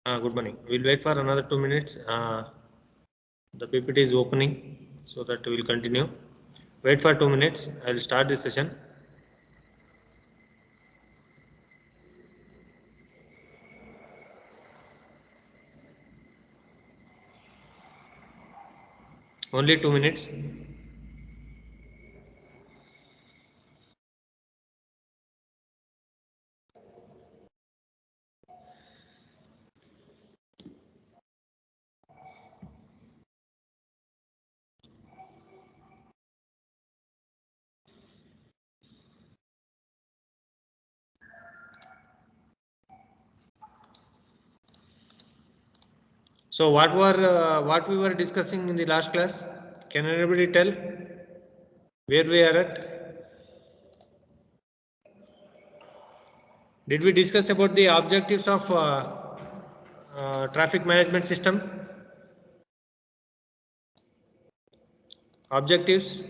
Good morning. We'll wait for another 2 minutes. The PPT is opening, so that we will continue. Wait for 2 minutes. I will start this session. Only 2 minutes. So what we were discussing in the last class? Can anybody tell where we are at? Did we discuss about the objectives of traffic management system? Objectives.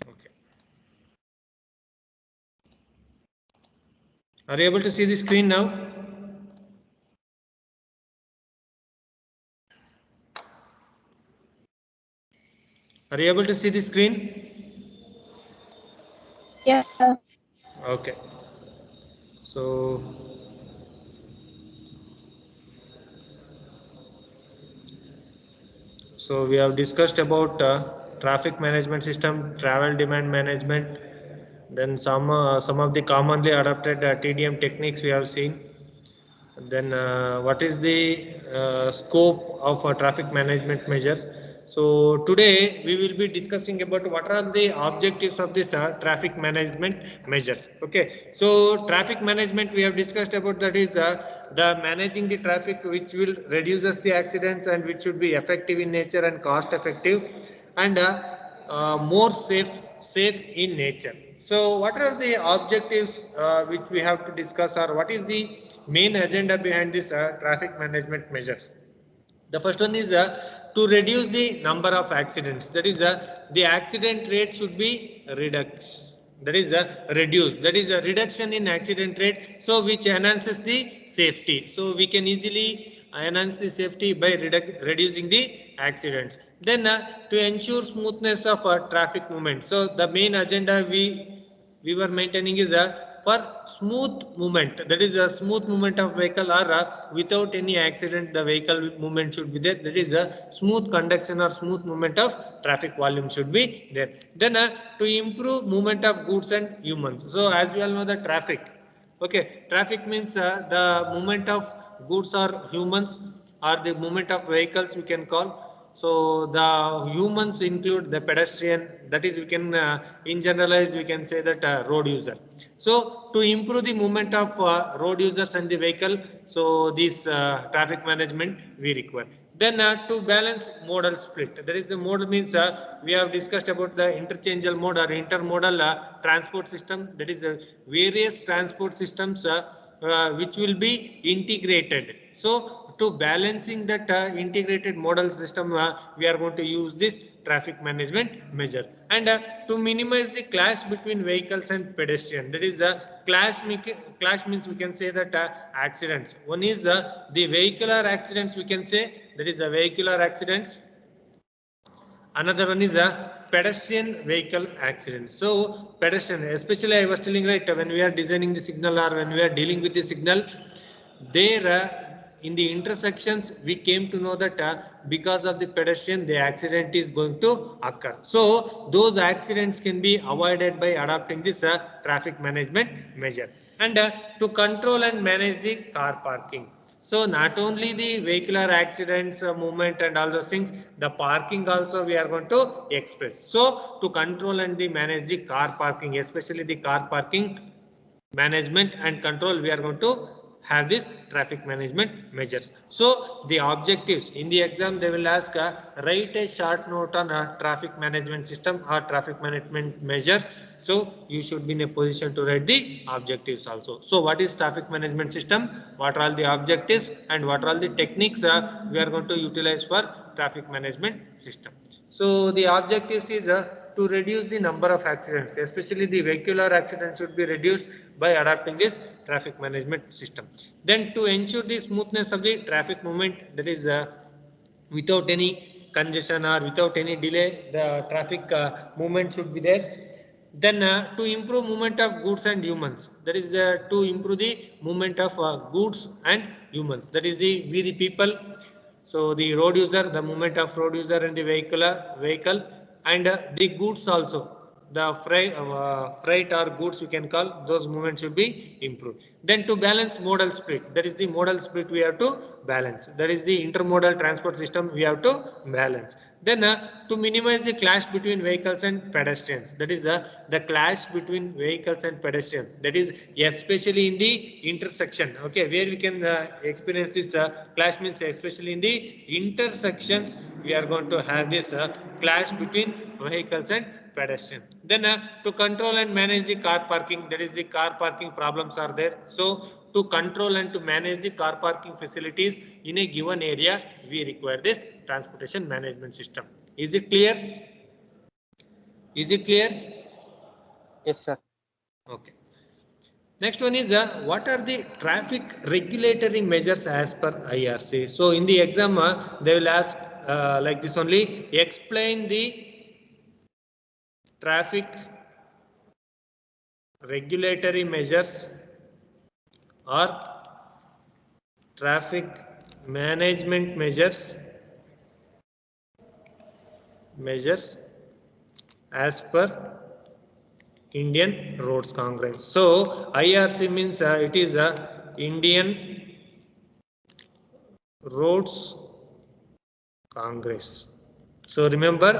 Okay. Are you able to see the screen now? Are you able to see the screen? Yes, sir. Okay. So we have discussed about traffic management system, travel demand management, then some of the commonly adopted TDM techniques we have seen. Then what is the scope of traffic management measures? So today we will be discussing about what are the objectives of this traffic management measures. Okay, so traffic management we have discussed about, that is the managing the traffic which will reduces the accidents and which should be effective in nature and cost effective and more safe in nature. So what are the objectives which we have to discuss, or what is the main agenda behind this traffic management measures? The first one is to reduce the number of accidents. That is the accident rate should be reduced. That is reduced. That is a reduction in accident rate. So which enhances the safety. So we can easily enhance the safety by reducing the accidents. Then to ensure smoothness of traffic movement. So the main agenda we were maintaining is for smooth movement, that is a smooth movement of vehicle, or without any accident the vehicle movement should be there, that is a smooth conduction or smooth movement of traffic volume should be there. Then to improve movement of goods and humans. So as we all know, the traffic, okay, traffic means the movement of goods or humans, or the movement of vehicles we can call. So the humans include the pedestrian, that is we can in generalized we can say that road user. So to improve the movement of road users and the vehicle, so this traffic management we require. Then to balance modal split, that is the modal means we have discussed about the interchangeable mode or intermodal transport system, that is various transport systems which will be integrated. So to balancing that integrated model system, we are going to use this traffic management measure. And to minimize the clash between vehicles and pedestrian, that is clash means we can say that accidents. One is the vehicular accidents, we can say, that is vehicular accidents. Another one is a pedestrian vehicle accident. So pedestrian, especially I was telling, right, when we are designing the signal or when we are dealing with the signal, there in the intersections we came to know that because of the pedestrian the accident is going to occur. So those accidents can be avoided by adopting this traffic management measure. And to control and manage the car parking. So not only the vehicular accidents, movement and all those things, the parking also we are going to express. So to control and manage the car parking, especially the car parking management and control, we are going to have this traffic management measures. So the objectives in the exam they will ask write a short note on traffic management system or traffic management measures. So you should be in a position to write the objectives also. So what is traffic management system, what are all the objectives, and what are all the techniques we are going to utilize for traffic management system. So the objectives is to reduce the number of accidents, especially the vehicular accidents should be reduced by adopting this traffic management system. Then to ensure the smoothness of the traffic movement, that is without any congestion or without any delay, the traffic movement should be there. Then to improve movement of goods and humans, that is to improve the movement of goods and humans, that is we the people. So the road user, the movement of road user and the vehicle, and the goods also, the freight or goods we can call, those movements should be improved. Then to balance modal split, that is the modal split we have to balance, that is the intermodal transport system we have to balance. Then to minimize the clash between vehicles and pedestrians, that is the clash between vehicles and pedestrians, that is especially in the intersection, okay, where we can experience this clash, means especially in the intersections we are going to have this clash between vehicles and pedestrian. Then to control and manage the car parking, that is the car parking problems are there. So to control and to manage the car parking facilities in a given area, we require this transportation management system. Is it clear? Is it clear? Yes, sir. Okay. Next one is what are the traffic regulatory measures as per IRC? So in the exam they will ask like this only, explain the traffic regulatory measures or traffic management measures as per Indian Roads Congress. So IRC means it is Indian Roads Congress. So remember,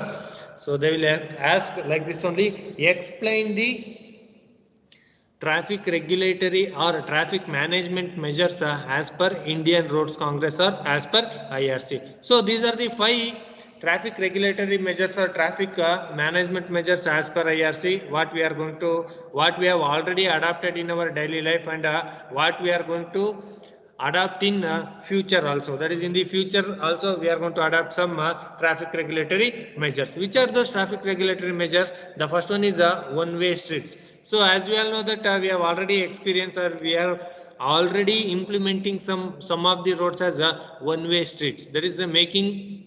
so they will ask like this only, explain the traffic regulatory or traffic management measures as per Indian Roads Congress or as per IRC. So these are the 5 traffic regulatory measures or traffic management measures as per IRC, what we have already adopted in our daily life, and what we are going to adopt in future also, that is in the future also we are going to adopt some traffic regulatory measures. Which are those traffic regulatory measures? The first one is one-way streets. So as we all know that we have already experienced, or we are already implementing some of the roads as one-way streets, that is making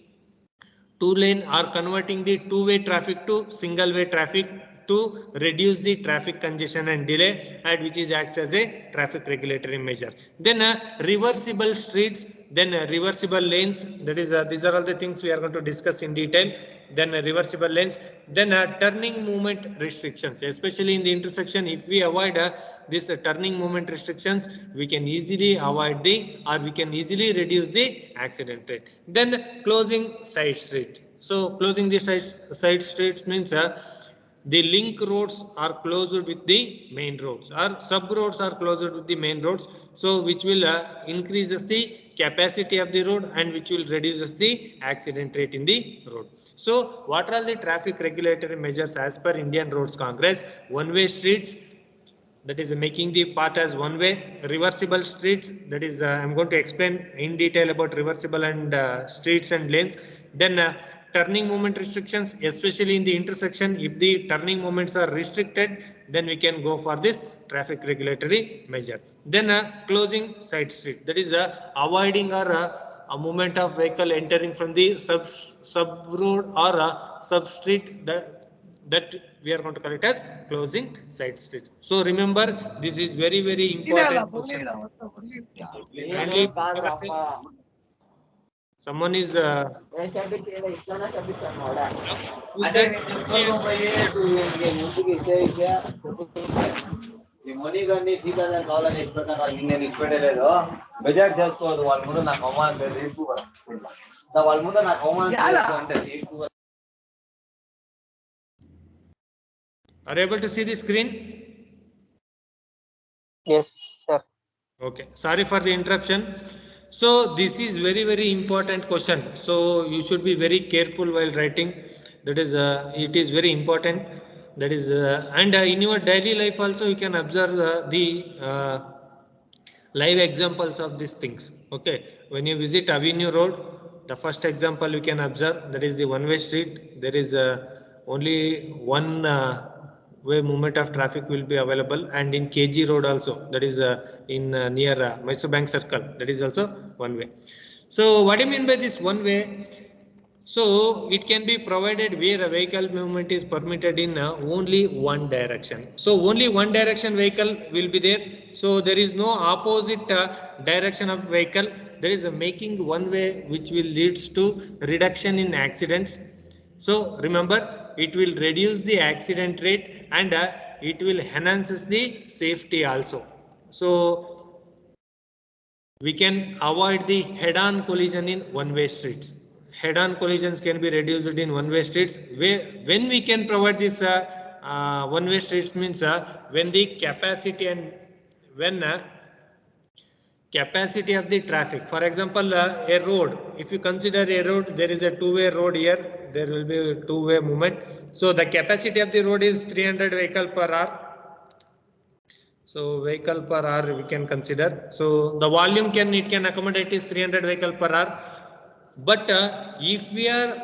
2-lane or converting the two-way traffic to single-way traffic to reduce the traffic congestion and delay, and which is acts as a traffic regulatory measure. Then reversible streets, then reversible lanes, that is these are all the things we are going to discuss in detail. Then reversible lanes, then turning movement restrictions, especially in the intersection. If we avoid this turning movement restrictions, we can easily avoid we can easily reduce the accident rate. Then closing side streets. So closing the side streets means the link roads are closed with the main roads, or sub roads are closed with the main roads, so which will increases the capacity of the road and which will reduces the accident rate in the road. So what are the traffic regulatory measures as per Indian Roads Congress? One-way streets, that is making the path as one way. Reversible streets, that is I'm going to explain in detail about reversible and streets and lanes. Then turning movement restrictions, especially in the intersection, if the turning movements are restricted, then we can go for this traffic regulatory measure. Then closing side street, that is avoiding or a movement of vehicle entering from the sub road or sub street, that we are going to call it as closing side street. So remember, this is very important question. Someone is who's that? మునిగాన్ని Sitaram కావాలని ఎక్స్పెట్టాను నేను ఎక్స్పెట్టలేదు బెజార్ చేసుకోవద్దు వాళ్ళ ముందు నాకు అవమానం ఎక్కువ వాళ్ళ ముందు నాకు అవమానం అంటే ఎక్కువ. Are you able to see the screen? Yes, sir. Okay, sorry for the interruption. So this is very important question, so you should be very careful while writing. That is it is very important. That is and in your daily life also you can observe the live examples of these things. Okay, when you visit Avenue Road, the first example you can observe, that is the one-way street. There is only one way movement of traffic will be available, and in KG Road also, that is in near Mysore Bank Circle, that is also one way. So what do you mean by this one way? So it can be provided where a vehicle movement is permitted in only one direction. So only one direction vehicle will be there. So there is no opposite direction of vehicle. There is a making one way which will leads to reduction in accidents. So remember, it will reduce the accident rate, and it will enhances the safety also. So we can avoid the head-on collision in one-way streets. Head-on collisions can be reduced in one-way streets. When we can provide this one-way streets means when the capacity and when capacity of the traffic. For example, a road. If you consider a road, there is a two-way road here. There will be a two-way movement. So the capacity of the road is 300 vehicle per hour. So vehicle per hour we can consider. So the volume it can accommodate is 300 vehicle per hour. But if we are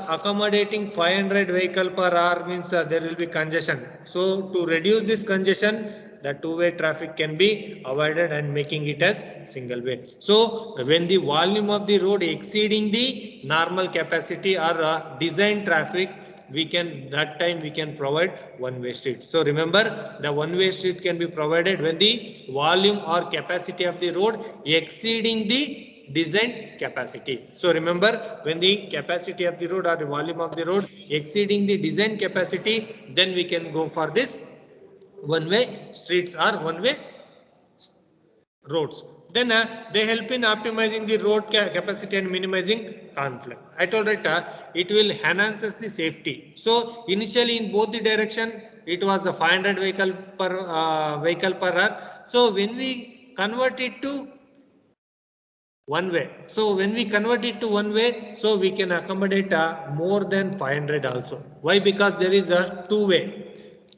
accommodating 500 vehicle per hour means there will be congestion. So to reduce this congestion, the two-way traffic can be avoided and making it as single way. So when the volume of the road exceeding the normal capacity or design traffic, we can provide one-way street. So remember, the one-way street can be provided when the volume or capacity of the road exceeding the design capacity. So remember, when the capacity of the road or the volume of the road exceeding the design capacity, then we can go for this one-way streets or one-way roads. Then they help in optimizing the road capacity and minimizing conflict. I told it will enhances the safety. So initially in both the direction it was a 500 vehicle per hour. So when we convert it to one way, so when we convert it to one way, so we can accommodate more than 500 also. Why? Because there is a two way.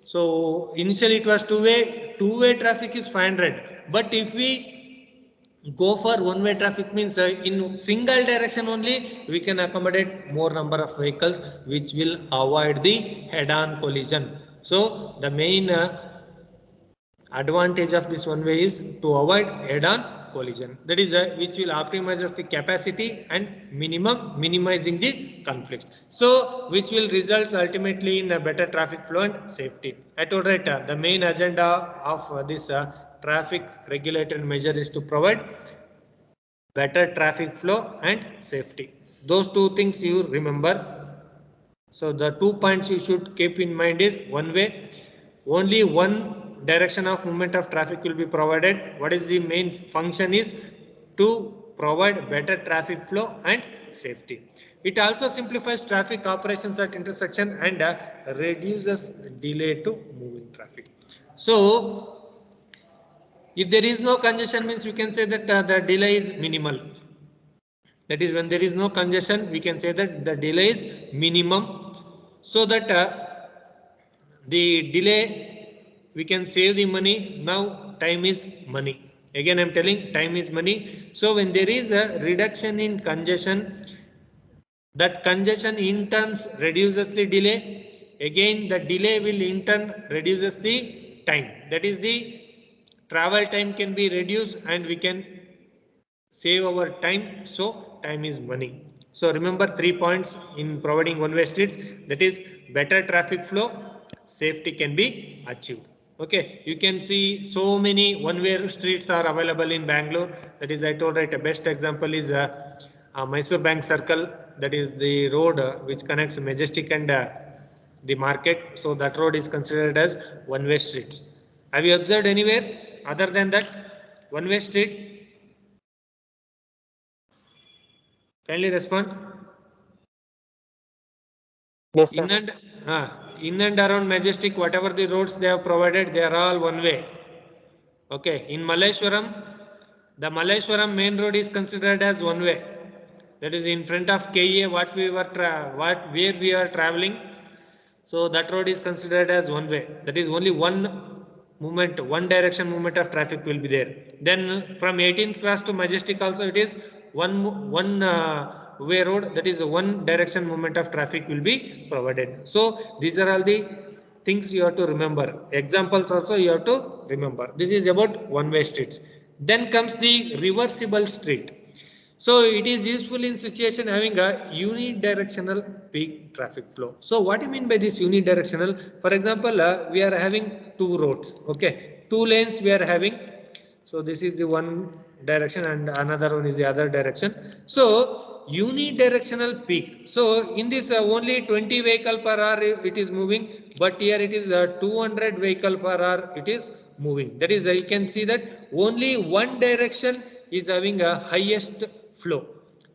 So initially it was two way traffic is 500, but if we go for one way traffic means in single direction only we can accommodate more number of vehicles, which will avoid the head-on collision. So the main advantage of this one way is to avoid head-on collision, that is which will optimize the capacity and minimizing the conflicts, so which will result ultimately in a better traffic flow and safety. I told right, the main agenda of this traffic regulated measure is to provide better traffic flow and safety. Those two things you remember. So the 2 points you should keep in mind is one way, only one direction of movement of traffic will be provided. What is the main function is to provide better traffic flow and safety. It also simplifies traffic operations at intersection and reduces delay to moving traffic. So if there is no congestion means we can say that the delay is minimal. That is, when there is no congestion, we can say that the delay is minimum, so that the delay we can save the money. Now time is money. Again, I am telling time is money. So when there is a reduction in congestion, that congestion in turn reduces the delay. Again, the delay will in turn reduces the time. That is, the travel time can be reduced and we can save our time. So time is money. So remember 3 points in providing one-way streets, that is better traffic flow, safety can be achieved. Okay, you can see so many one-way streets are available in Bangalore. That is, I told right, a best example is Mysore Bank Circle. That is the road which connects Majestic and the market. So that road is considered as one-way streets. Have you observed anywhere other than that one-way street? Kindly respond. Yes, sir. In and around Majestic, whatever the roads they have provided, they are all one way. Okay. In Malleshwaram, the Malleshwaram main road is considered as one way. That is in front of KA, where we are traveling. So that road is considered as one way. That is only one movement, one direction movement of traffic will be there. Then from 18th class to Majestic also it is one way road, that is a one direction movement of traffic will be provided. So these are all the things you have to remember. Examples also you have to remember. This is about one-way streets. Then comes the reversible street. So it is useful in situation having a unidirectional peak traffic flow. So what do you mean by this unidirectional? For example, we are having two roads. Okay, two lanes we are having. So this is the one direction and another one is the other direction. So unidirectional peak. So in this only 20 vehicle per hour it is moving, but here it is 200 vehicle per hour it is moving. That is, you can see that only one direction is having a highest flow.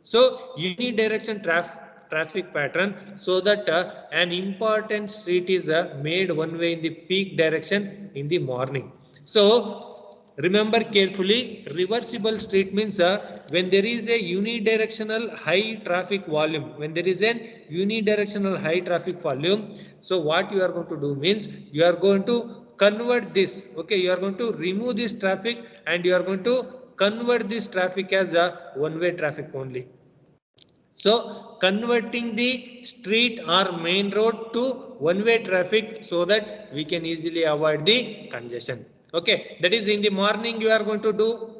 So unidirection traffic pattern, so that an important street is made one way in the peak direction in the morning. So remember carefully, reversible street means when there is a unidirectional high traffic volume, when there is an unidirectional high traffic volume, so what you are going to do means you are going to convert this, okay, you are going to remove this traffic and you are going to convert this traffic as a one-way traffic only. So converting the street or main road to one-way traffic so that we can easily avoid the congestion. Okay, that is in the morning you are going to do.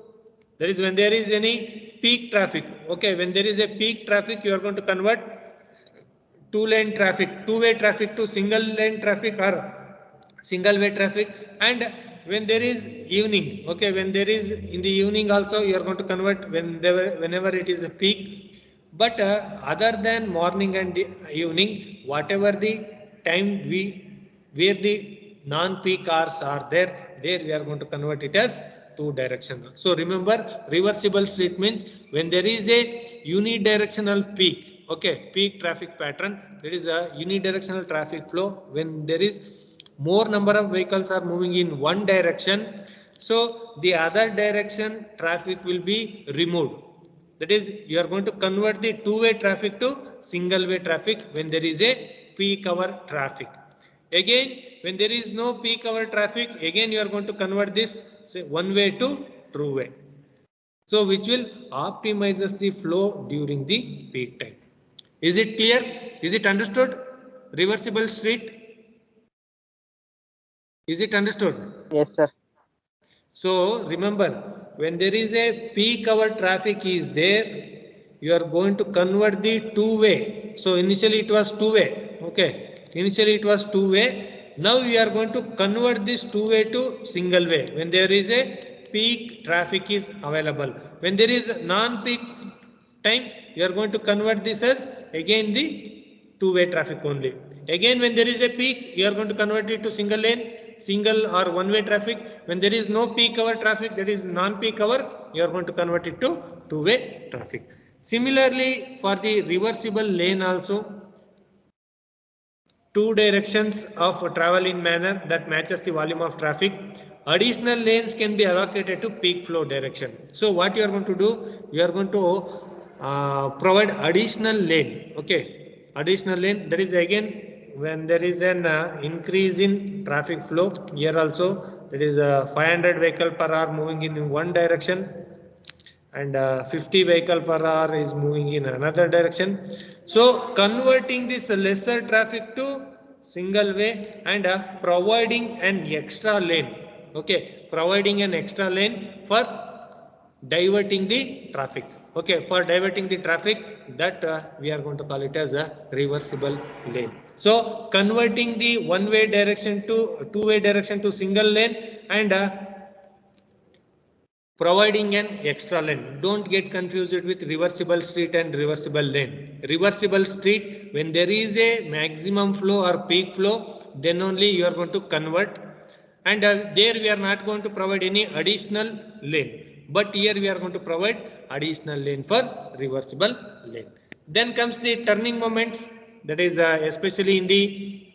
That is when there is any peak traffic. Okay, when there is a peak traffic, you are going to convert two-way traffic to single-lane traffic or single-way traffic. And when there is evening, okay, when there is in the evening also you are going to convert whenever it is a peak. But other than morning and evening, whatever the time where the non-peak hours are there we are going to convert it as two directional. So remember, reversible street means when there is a unidirectional peak, okay, peak traffic pattern, there is a unidirectional traffic flow when there is more number of vehicles are moving in one direction, so the other direction traffic will be removed. That is, you are going to convert the two-way traffic to single-way traffic when there is a peak hour traffic. Again, when there is no peak hour traffic, again you are going to convert this one-way to two-way. So which will optimizes the flow during the peak time. Is it clear? Is it understood? Reversible street. Is it understood? Yes, sir. So remember, when there is a peak hour traffic is there, you are going to convert the two-way. So initially it was two-way. Okay. Initially it was two-way. Now you are going to convert this two-way to single-way. When there is a peak traffic is available. When there is non-peak time, you are going to convert this as again the two-way traffic only. Again, when there is a peak, you are going to convert it to single lane, single or one-way traffic. When there is no peak hour traffic, that is non-peak hour, you are going to convert it to two-way traffic. Similarly, for the reversible lane also, two directions of travel in manner that matches the volume of traffic. Additional lanes can be allocated to peak flow direction. So what you are going to do? You are going to provide additional lane. Okay, additional lane. That is again when there is an increase in traffic flow. Here also there is a 500 vehicle per hour moving in one direction, and 50 vehicle per hour is moving in another direction. So converting this lesser traffic to single way and providing an extra lane. Okay, providing an extra lane for diverting the traffic. Okay, for diverting the traffic, that we are going to call it as a reversible lane. So converting the one-way direction to two-way direction to single lane and providing an extra lane. Don't get confused with reversible street and reversible lane. Reversible street, when there is a maximum flow or peak flow, then only you are going to convert, and there we are not going to provide any additional lane. But here we are going to provide additional lane for reversible lane. Then comes the turning moments, that is especially in the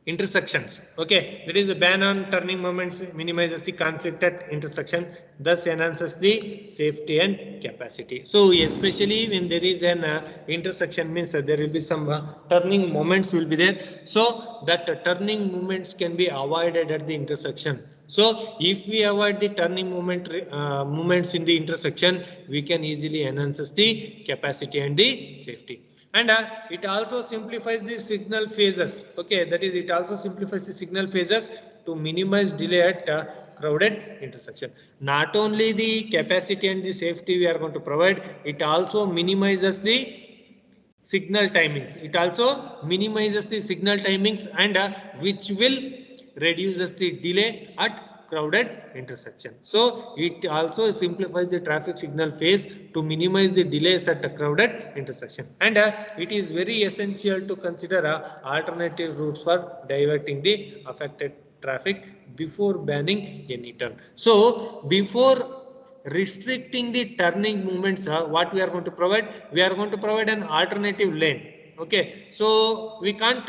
intersections. Okay, that is a ban on turning moments minimizes the conflict at intersection, thus enhances the safety and capacity. So especially when there is an intersection, means there will be some turning moments will be there. So that turning moments can be avoided at the intersection. So if we avoid the turning movements in the intersection, we can easily enhance the capacity and the safety. And it also simplifies the signal phases. Okay, that is, it also simplifies the signal phases to minimize delay at crowded intersection. Not only the capacity and the safety we are going to provide, it also minimizes the signal timings. It also minimizes the signal timings, and which will reduces the delay at crowded intersection. So it also simplifies the traffic signal phase to minimize the delays at a crowded intersection. And it is very essential to consider alternative routes for diverting the affected traffic before banning any turn. So before restricting the turning movements, what we are going to provide, we are going to provide an alternative lane. Okay, so we can't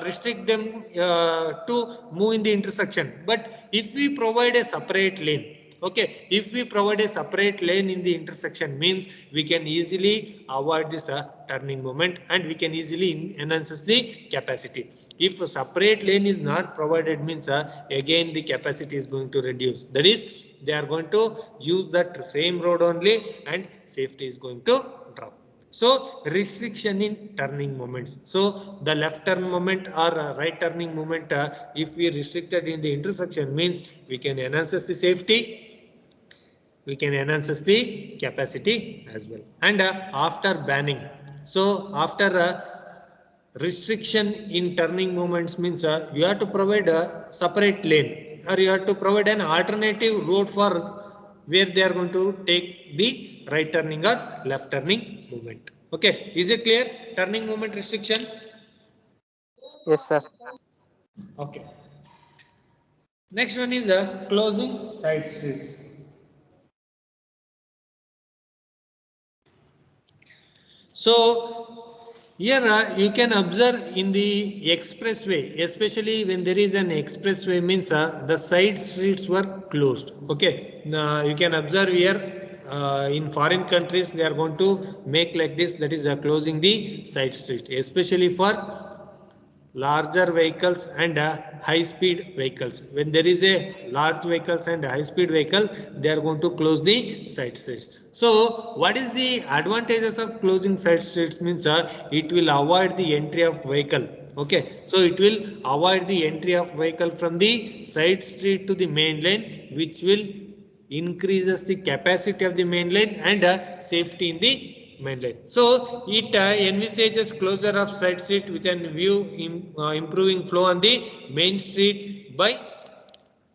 restrict them to move in the intersection, but if we provide a separate lane, okay, if we provide a separate lane in the intersection, means we can easily avoid this turning moment, and we can easily enhance the capacity. If a separate lane is not provided, means again the capacity is going to reduce. That is, they are going to use that same road only, and safety is going to drop. So restriction in turning moments. So the left turn moment or right turning moment, if we restricted in the intersection, means we can enhance the safety, we can enhance the capacity as well. And after banning, so after restriction in turning movements, means you have to provide a separate lane, or you have to provide an alternative road for where they are going to take the right turning or left turning movement. Okay, is it clear? Turning movement restriction. Yes, sir. Okay, next one is closing side streets. So here you can observe in the expressway, especially when there is an expressway, means the side streets were closed. Okay, you can observe here in foreign countries they are going to make like this, that is closing the side street, especially for larger vehicles and high speed vehicles. When there is a large vehicles and high speed vehicle, they are going to close the side streets. So what is the advantages of closing side streets, means it will avoid the entry of vehicle. Okay, so it will avoid the entry of vehicle from the side street to the main lane, which will increases the capacity of the main lane and safety in the main lane. So it envisages closure of side street with an view improving flow on the main street by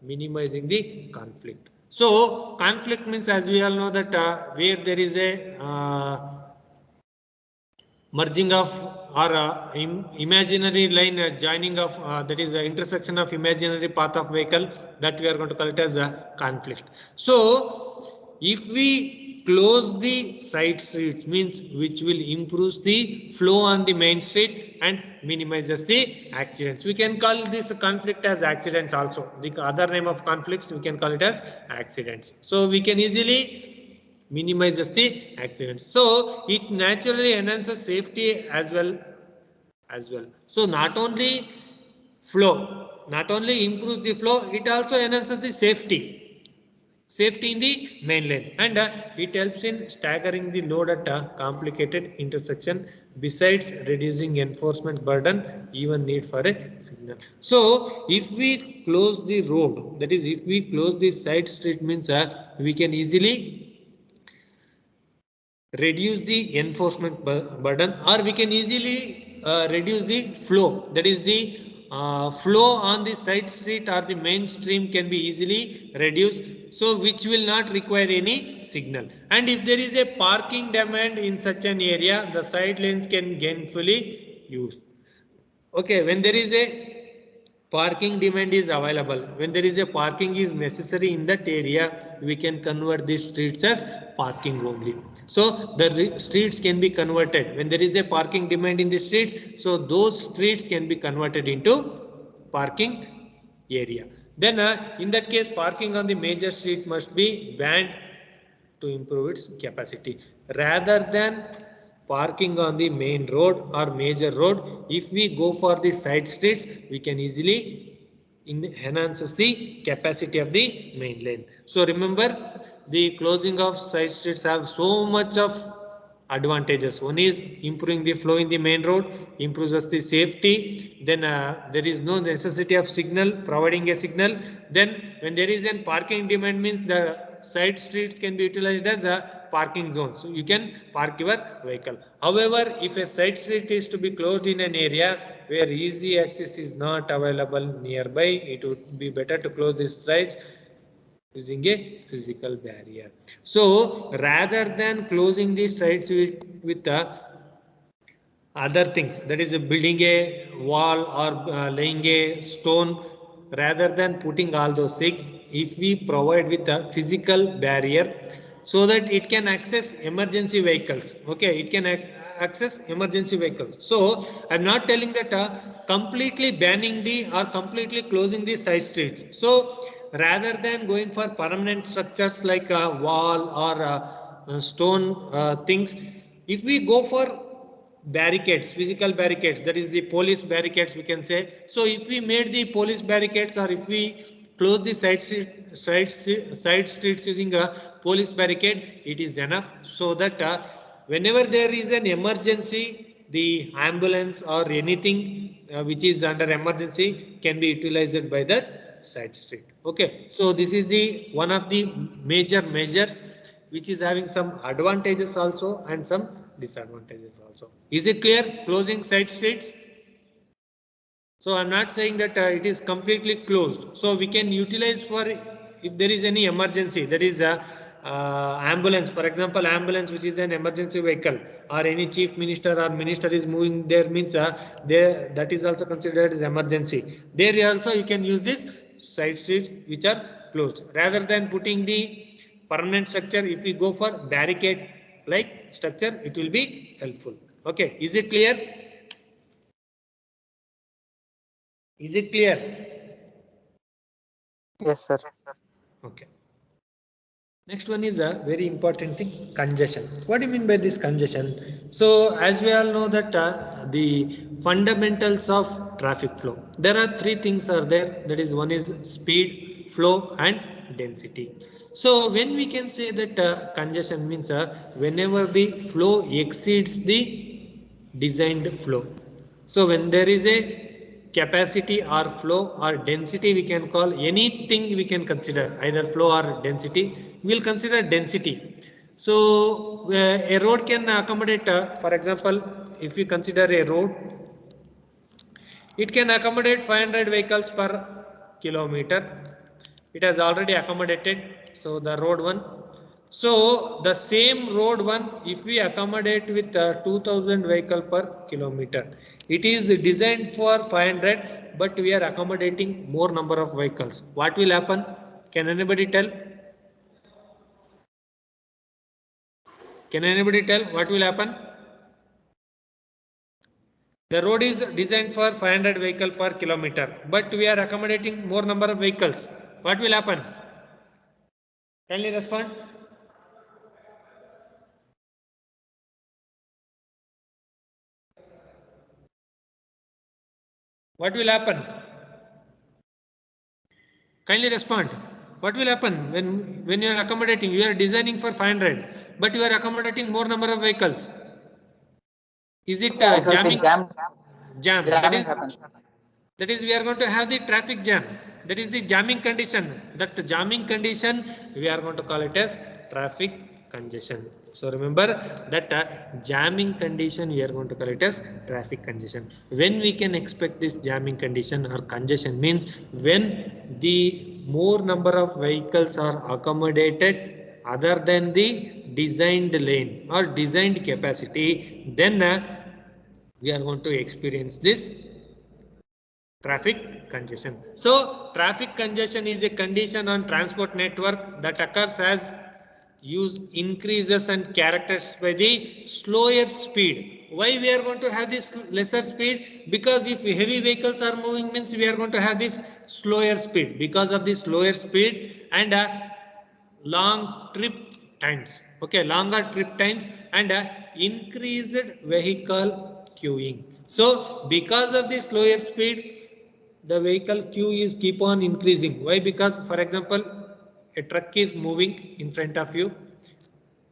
minimizing the conflict. So conflict means, as we all know, that where there is a merging of or imaginary line joining of, that is intersection of imaginary path of vehicle, that we are going to call it as a conflict. So if we close the side streets, means which will improve the flow on the main street and minimizes the accidents. We can call this conflict as accidents also. The other name of conflicts, we can call it as accidents. So we can easily minimizes the accidents. So it naturally enhances safety as well. So not only not only improves the flow, it also enhances the safety in the main lane, and it helps in staggering the load at a complicated intersection, besides reducing enforcement burden, even need for a signal. So if we close the road, that is, if we close the side street, means we can easily reduce the enforcement burden, or we can easily reduce the flow, that is the flow on the side street or the mainstream can be easily reduced, so which will not require any signal. And if there is a parking demand in such an area, the side lanes can gainfully used. Okay, when there is a parking demand is available, when there is a parking is necessary in that area, we can convert these streets as parking only. So the streets can be converted when there is a parking demand in the streets, so those streets can be converted into parking area. Then in that case, parking on the major street must be banned to improve its capacity rather than parking on the main road or major road. If we go for the side streets, we can easily enhances the capacity of the main lane. So remember, the closing of side streets have so much of advantages. One is improving the flow in the main road, improves the safety. Then there is no necessity of signal, providing a signal. Then when there is a parking demand, means the side streets can be utilized as a parking zone. So you can park your vehicle. However, if a side street is to be closed in an area where easy access is not available nearby, it would be better to close these sites using a physical barrier. So rather than closing these sites with other things, that is building a wall or laying a stone, rather than putting all those things, if we provide with a physical barrier so that it can access emergency vehicles. Okay, it can access emergency vehicles. So I'm not telling that completely banning the or completely closing the side streets. So rather than going for permanent structures like a wall or stone things, if we go for barricades, physical barricades, that is the police barricades, we can say. So if we made the police barricades, or if we close the side streets using a police barricade, it is enough, so that whenever there is an emergency, the ambulance or anything which is under emergency can be utilized by the side street. Okay, so this is the one of the major measures which is having some advantages also and some disadvantages also. Is it clear? Closing side streets. So I'm not saying that it is completely closed. So we can utilize for if there is any emergency, that is a ambulance, for example, ambulance which is an emergency vehicle, or any chief minister or minister is moving there, means that is also considered as emergency. There also you can use this side streets which are closed. Rather than putting the permanent structure, if we go for barricade like structure, it will be helpful. Okay, is it clear? Is it clear? Yes, sir. Okay. Next one is a very important thing, congestion. What do you mean by this congestion? So as we all know that the fundamentals of traffic flow, there are three things are there. That is, one is speed, flow and density. So when we can say that congestion means whenever the flow exceeds the designed flow. So when there is a capacity or flow or density, we can call anything, we can consider either flow or density. We will consider density. So a road can accommodate, for example, if we consider a road, it can accommodate 500 vehicles per kilometer. It has already accommodated. So the road one. So the same road one, if we accommodate with 2000 vehicle per kilometer, it is designed for 500, but we are accommodating more number of vehicles. What will happen? Can anybody tell? Can anybody tell what will happen? The road is designed for 500 vehicle per kilometer, but we are accommodating more number of vehicles. What will happen? Kindly respond. What will happen? Kindly respond. What will happen when you are accommodating? You are designing for 500, but you are accommodating more number of vehicles. Is it It will jamming? be jam. Jam. Jamming happens. That is, we are going to have the traffic jam. That is the jamming condition. That jamming condition, we are going to call it as traffic congestion. So remember that jamming condition, we are going to call it as traffic congestion. When we can expect this jamming condition or congestion means when the more number of vehicles are accommodated other than the designed lane or designed capacity, then we are going to experience this traffic congestion. So traffic congestion is a condition on transport network that occurs as use increases and characterized by the slower speed Why we are going to have this lesser speed? Because if heavy vehicles are moving means we are going to have this slower speed. Because of this slower speed and long trip times. Okay, longer trip times and increased vehicle queuing. So because of this slower speed, the vehicle queue is keep on increasing. Why? Because for example, a truck is moving in front of you,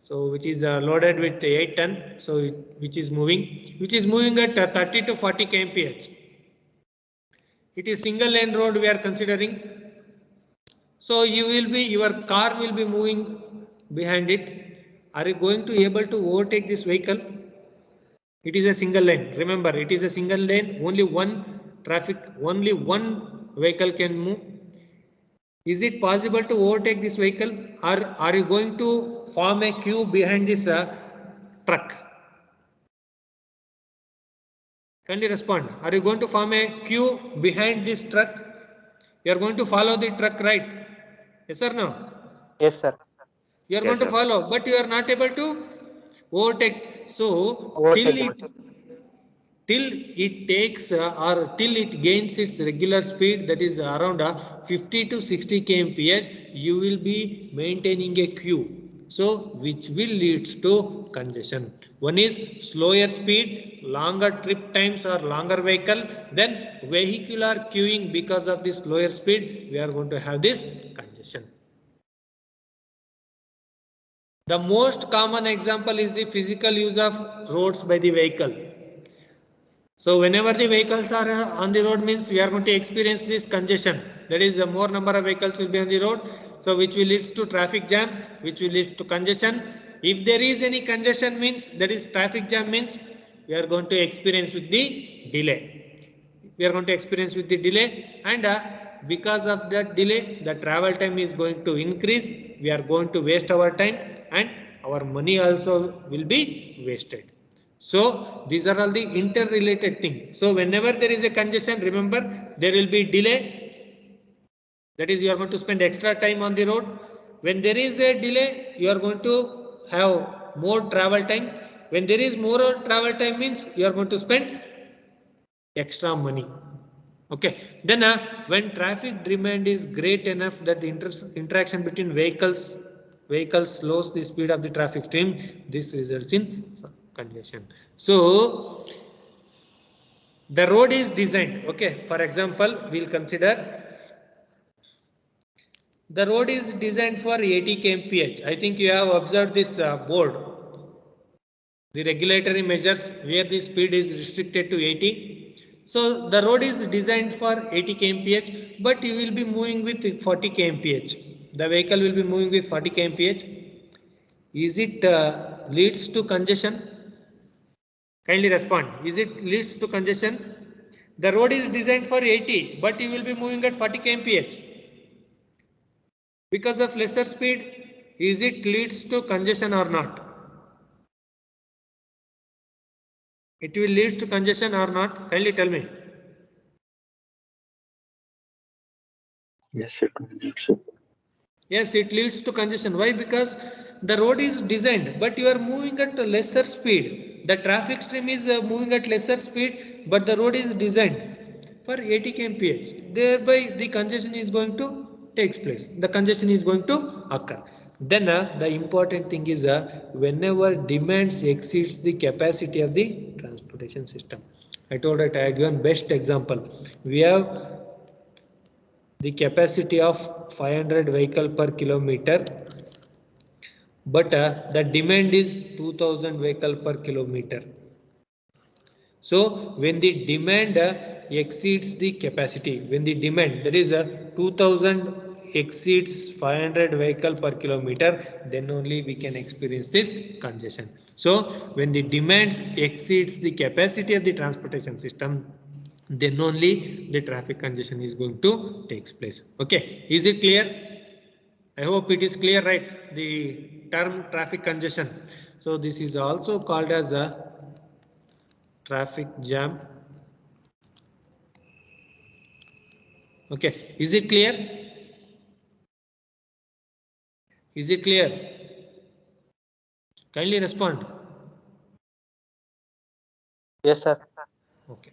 so which is loaded with 8 ton, so which is moving at 30 to 40 kmph. It is single lane road we are considering, so your car will be moving behind it. Are you going to able to overtake this vehicle? It is a single lane, remember, it is a single lane, only one vehicle can move. Is it possible to overtake this vehicle, or are you going to form a queue behind this truck? Kindly respond. Are you going to form a queue behind this truck? You are going to follow the truck, right? Yes or no? Yes, sir. You are Yes, going to sir. follow, but you are not able to overtake. So Overtake. till it takes or till it gains its regular speed, that is around 50 to 60 kmph, you will be maintaining a queue, so which will leads to congestion. One is slower speed, longer trip times or longer vehicle, then vehicular queuing. Because of this slower speed, we are going to have this congestion. The most common example is the physical use of roads by the vehicle. So whenever the vehicles are on the road means we are going to experience this congestion. That is, the more number of vehicles will be on the road, so which will lead to traffic jam, which will lead to congestion. If there is any congestion means, that is traffic jam means, we are going to experience with the delay. We are going to experience with the delay, and because of that delay, the travel time is going to increase. We are going to waste our time, and our money also will be wasted. So these are all the interrelated things. So whenever there is a congestion, remember there will be delay. That is, you are going to spend extra time on the road. When there is a delay, you are going to have more travel time. When there is more travel time means you are going to spend extra money. Okay. Then when traffic demand is great enough that the interaction between vehicles slows the speed of the traffic stream, this results in congestion. So the road is designed. Okay. For example, we'll consider the road is designed for 80 kmph. I think you have observed this board. The regulatory measures where the speed is restricted to 80. So the road is designed for 80 kmph, but you will be moving with 40 kmph. The vehicle will be moving with 40 kmph. Is it leads to congestion? Kindly respond. Is it leads to congestion? The road is designed for 80, but you will be moving at 40 kmph. Because of lesser speed, is it leads to congestion or not? It will lead to congestion or not? Kindly tell me. Yes, it will lead to. Yes, it leads to congestion. Why? Because the road is designed, but you are moving at a lesser speed. The traffic stream is moving at lesser speed, but the road is designed for 80 kmph. Thereby, the congestion is going to takes place. The congestion is going to occur. Then the important thing is whenever demands exceeds the capacity of the transportation system. I told that I have given best example. We have the capacity of 500 vehicle per kilometer, but the demand is 2000 vehicle per kilometer. So when the demand exceeds the capacity, when the demand, that is 2000 exceeds 500 vehicle per kilometer, then only we can experience this congestion. So when the demands exceeds the capacity of the transportation system, then only the traffic congestion is going to takes place. Okay, is it clear? I hope it is clear, right? The term traffic congestion. So this is also called as a traffic jam. Okay, is it clear? Is it clear? Kindly respond. Yes, sir. Okay.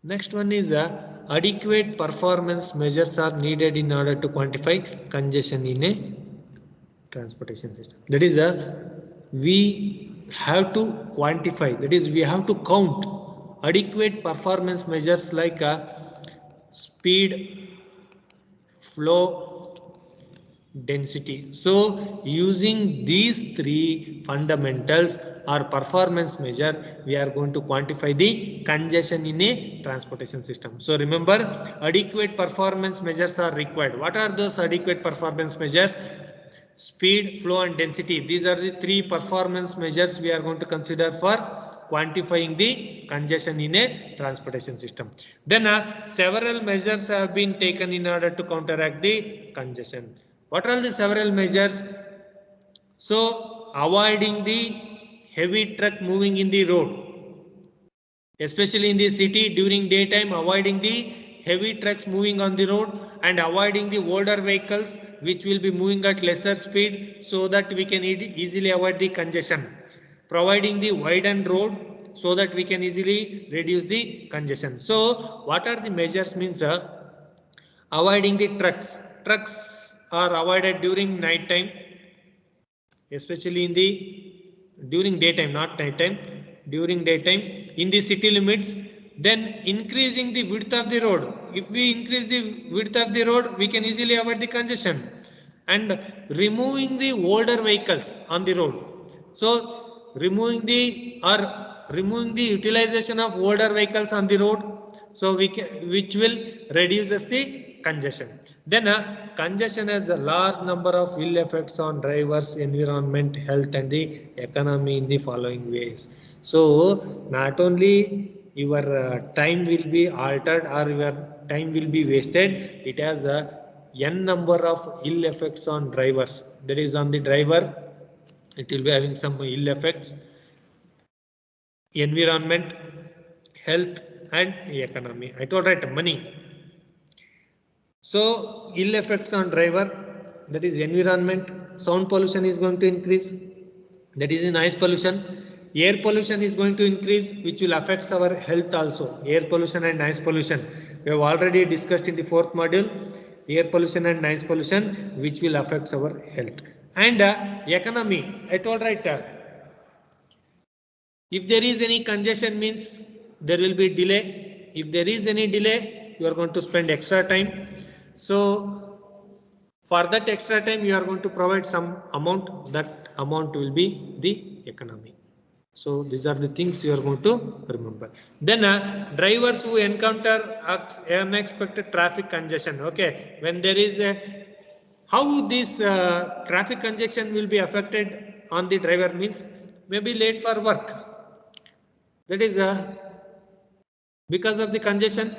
Next one is adequate performance measures are needed in order to quantify congestion in a transportation system. That is we have to quantify, that is we have to count adequate performance measures like speed, flow, density. So using these three fundamentals or performance measure, we are going to quantify the congestion in a transportation system. So remember, adequate performance measures are required. What are those adequate performance measures? Speed, flow and density. These are the three performance measures we are going to consider for quantifying the congestion in a transportation system. Then several measures have been taken in order to counteract the congestion. What are the several measures? So avoiding the heavy truck moving in the road, especially in the city during daytime, avoiding the heavy trucks moving on the road and avoiding the older vehicles which will be moving at lesser speed, so that we can easily avoid the congestion. Providing the widened road so that we can easily reduce the congestion. So what are the measures means? Avoiding the trucks. Trucks are avoided during night time, especially in the during daytime, not night time, during daytime in the city limits. Then increasing the width of the road. If we increase the width of the road, we can easily avoid the congestion. And removing the older vehicles on the road. So removing the utilization of older vehicles on the road, so which will reduces the congestion. Then congestion has a large number of ill effects on drivers, environment, health and the economy in the following ways. So not only your time will be altered or your time will be wasted, it has a n number of ill effects on drivers. That is, on the driver it will be having some ill effects, environment, health and economy. I told right, money. So ill effects on driver, that is environment, sound pollution is going to increase, that is noise pollution. Air pollution is going to increase, which will affect our health also. Air pollution and noise pollution, we have already discussed in the 4th module. Air pollution and noise pollution, which will affect our health. And economy, I told right, if there is any congestion means there will be delay. If there is any delay, you are going to spend extra time. So for that extra time, you are going to provide some amount. That amount will be the economy. So these are the things you are going to remember. Then drivers who encounter unexpected traffic congestion. Okay, when there is a, how this traffic congestion will be affected on the driver means, maybe late for work. That is because of the congestion,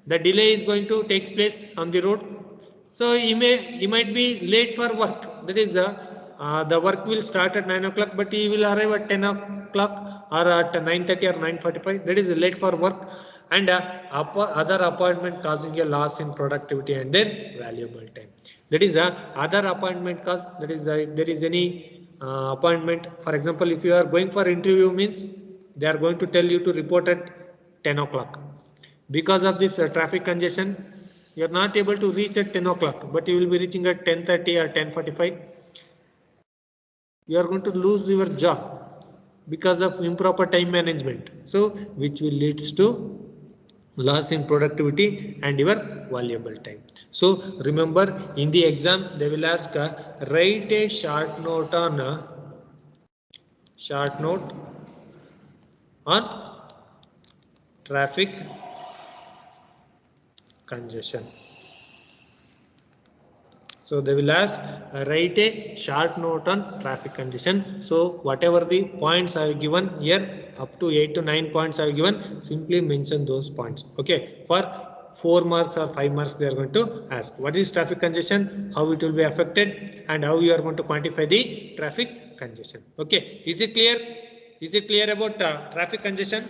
the delay is going to take place on the road. So he might be late for work. That is the work will start at 9 o'clock, but he will arrive at 10 o'clock or at 9:30 or 9:45. That is late for work. And other appointment causing a loss in productivity and their valuable time. That is other appointment cause. That is if there is any appointment. For example, if you are going for interview means, they are going to tell you to report at 10 o'clock. Because of this traffic congestion, you are not able to reach at 10 o'clock, but you will be reaching at 10:30 or 10:45. You are going to lose your job because of improper time management. So, which will leads to loss in productivity and your valuable time. So, remember in the exam they will ask write a short note on traffic congestion. So they will ask write a short note on traffic congestion. So whatever the points I have given here, up to 8 to 9 points I have given, simply mention those points. Okay, for 4 marks or 5 marks they are going to ask what is traffic congestion, how it will be affected and how you are going to quantify the traffic congestion. Okay, is it clear? Is it clear about traffic congestion?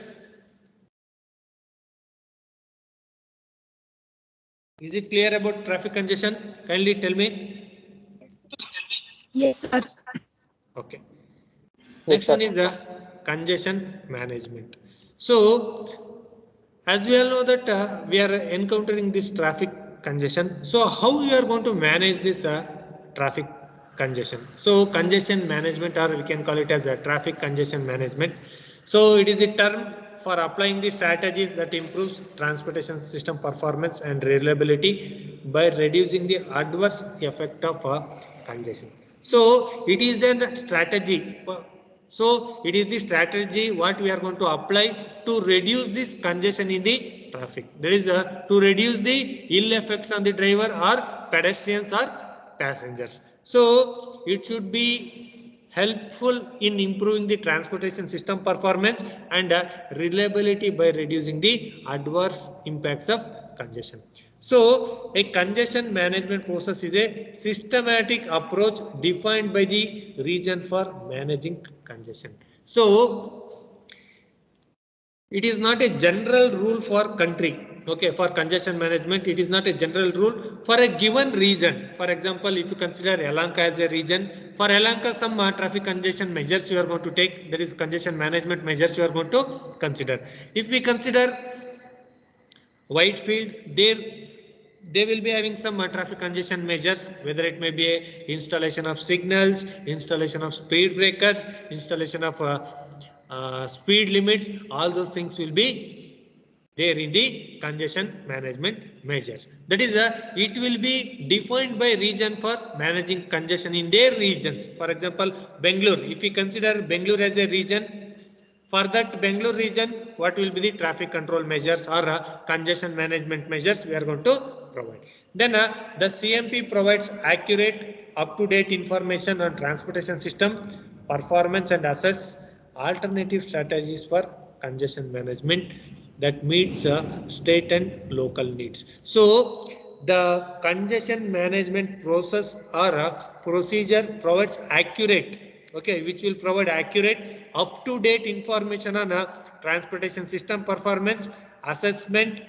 Is it clear about traffic congestion? Kindly tell me. Yes, sir. Okay. Yes, Next sir. one is congestion management. So as we all know that we are encountering this traffic congestion. So how you are going to manage this traffic congestion? So congestion management, or we can call it as a traffic congestion management. So it is a term for applying the strategies that improves transportation system performance and reliability by reducing the adverse effect of congestion. So it is a strategy. So it is the strategy what we are going to apply to reduce this congestion in the traffic. That is to reduce the ill effects on the driver or pedestrians or passengers. So it should be helpful in improving the transportation system performance and reliability by reducing the adverse impacts of congestion. So a congestion management process is a systematic approach defined by the region for managing congestion. So it is not a general rule for country. Okay, for congestion management, it is not a general rule for a given region. For example, if you consider Yelahanka as a region, for Yelahanka some traffic congestion measures you are going to take, that is congestion management measures you are going to consider. If we consider Whitefield, they will be having some traffic congestion measures, whether it may be a installation of signals, installation of speed breakers, installation of speed limits. All those things will be there in the congestion management measures. That is, it will be defined by region for managing congestion in their regions. For example, Bangalore. If we consider Bangalore as a region, for that Bangalore region, what will be the traffic control measures or congestion management measures we are going to provide. Then the CMP provides accurate, up-to-date information on transportation system performance and assess alternative strategies for congestion management that meets state and local needs. So the congestion management process or procedure provides accurate, okay, which will provide accurate, up-to-date information on transportation system performance, assessment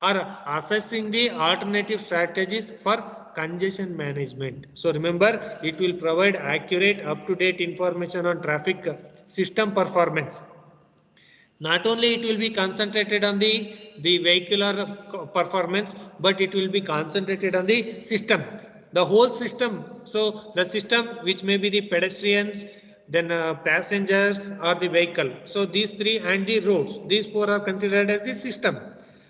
or assessing the alternative strategies for congestion management. So remember, it will provide accurate, up-to-date information on traffic system performance. Not only it will be concentrated on the vehicular performance, but it will be concentrated on the system, the whole system. So the system which may be the pedestrians, then passengers or the vehicle. So these three and the roads, these four are considered as the system.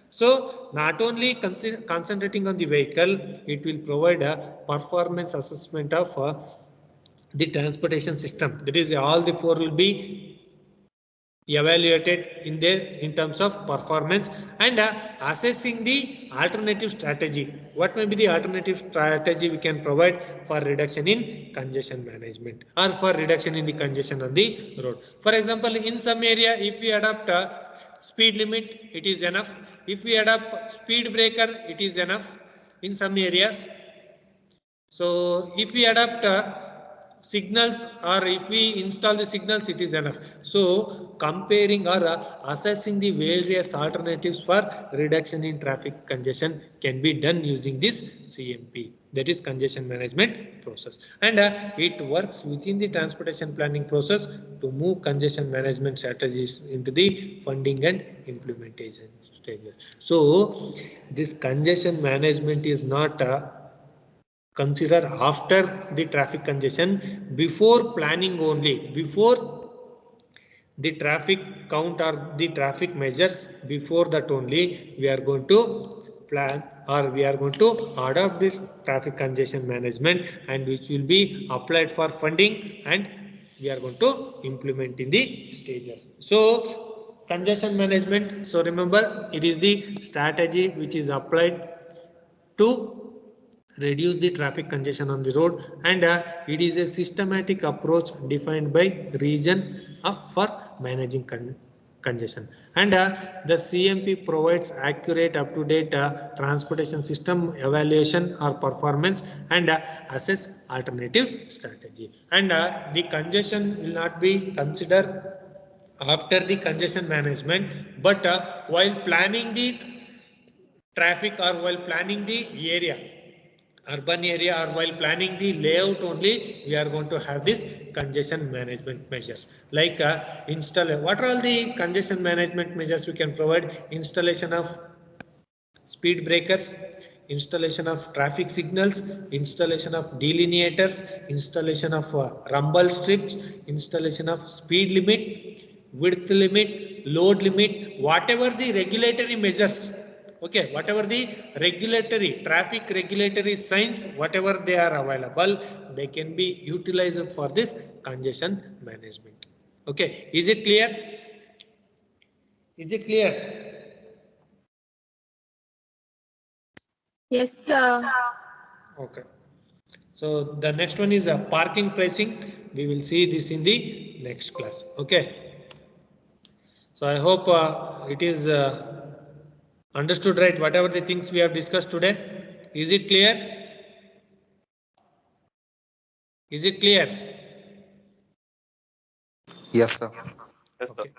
So not only concentrating on the vehicle, it will provide a performance assessment of the transportation system. That is, all the four will be evaluated in terms of performance and assessing the alternative strategy. What may be the alternative strategy we can provide for reduction in congestion management or for reduction in the congestion on the road. For example, in some area, if we adopt a speed limit, it is enough. If we adopt speed breaker, it is enough in some areas. So if we adapt signals or if we install the signals, it is enough. So comparing or assessing the various alternatives for reduction in traffic congestion can be done using this CMP, that is congestion management process. And it works within the transportation planning process to move congestion management strategies into the funding and implementation stages. So this congestion management is not consider after the traffic congestion, before planning only, before the traffic count or the traffic measures, before that only we are going to plan or we are going to adopt this traffic congestion management, and which will be applied for funding and we are going to implement in the stages. So congestion management, so remember, it is the strategy which is applied to reduce the traffic congestion on the road, and it is a systematic approach defined by region for managing congestion. And the CMP provides accurate, up-to-date transportation system evaluation or performance and assess alternative strategy. And the congestion will not be considered after the congestion management, but while planning the traffic or while planning the area. urban area or while planning the layout only, we are going to have this congestion management measures. Like what are all the congestion management measures we can provide? Installation of speed breakers, installation of traffic signals, installation of delineators, installation of rumble strips, installation of speed limit, width limit, load limit, whatever the regulatory measures. Okay, whatever the regulatory, traffic regulatory signs, whatever they are available, they can be utilized for this congestion management. Okay, is it clear? Is it clear? Yes, sir. Okay. So the next one is parking pricing. We will see this in the next class. Okay. So I hope it is understood, right? Whatever the things we have discussed today. Is it clear? Is it clear? Yes, sir. Okay.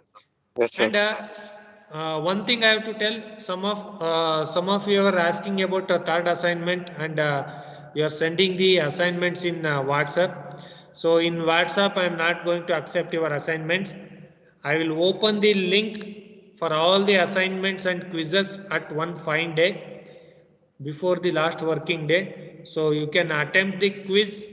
Yes, sir. And one thing I have to tell, some of you are asking about a third assignment, and you are sending the assignments in WhatsApp. So in WhatsApp, I am not going to accept your assignments. I will open the link for all the assignments and quizzes at one fine day before the last working day. So you can attempt the quiz,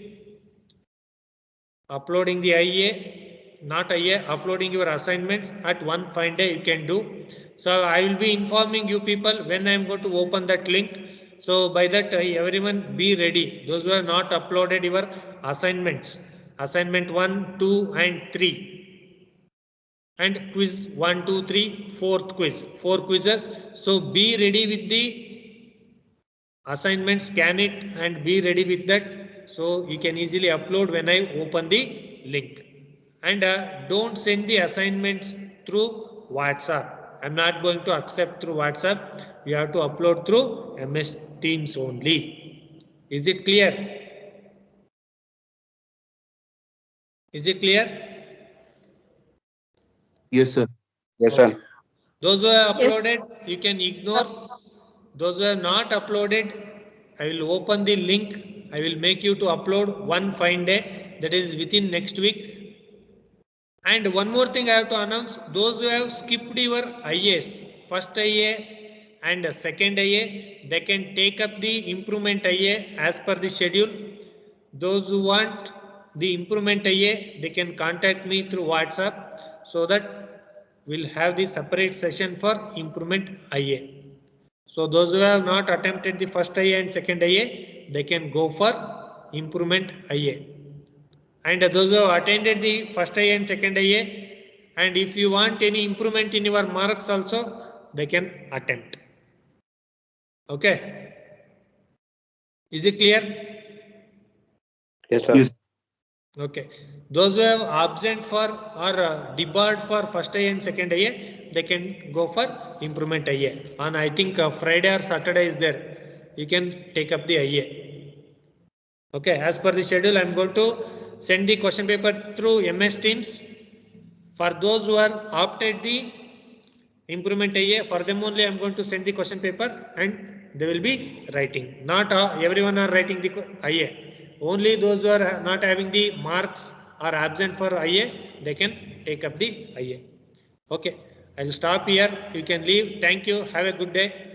uploading the IA, not IA, uploading your assignments at one fine day you can do. So I will be informing you people when I am going to open that link. So by that everyone be ready. Those who have not uploaded your assignments, assignment 1, 2 and 3. And quiz 1, 2, 3, fourth quiz, 4 quizzes. So be ready with the assignment, scan it and be ready with that. So you can easily upload when I open the link. And don't send the assignments through WhatsApp. I'm not going to accept through WhatsApp. You have to upload through MS Teams only. Is it clear? Is it clear? Yes, sir. Yes, Okay. sir. Those who have Yes. uploaded, you can ignore. Those who have not uploaded, I will open the link. I will make you to upload one fine day, that is within next week. And one more thing I have to announce, those who have skipped your IAs, first IA and second IA, they can take up the improvement IA as per the schedule. Those who want the improvement IA, they can contact me through WhatsApp, so that we'll have the separate session for improvement IA. So those who have not attempted the first IA and second IA, they can go for improvement IA. And those who have attended the first IA and second IA, and if you want any improvement in your marks also, they can attempt. Okay. Is it clear? Yes, sir. Yes. Okay. Those who have absent for or debarred for first IA and second IA, they can go for improvement IA. On I think Friday or Saturday is there. You can take up the IA. Okay. As per the schedule, I am going to send the question paper through MS Teams. For those who are opted the improvement IA, for them only I am going to send the question paper and they will be writing. Not everyone are writing the IA. Only those who are not having the marks or absent for IA, they can take up the IA. Okay, I will stop here. You can leave. Thank you. Have a good day.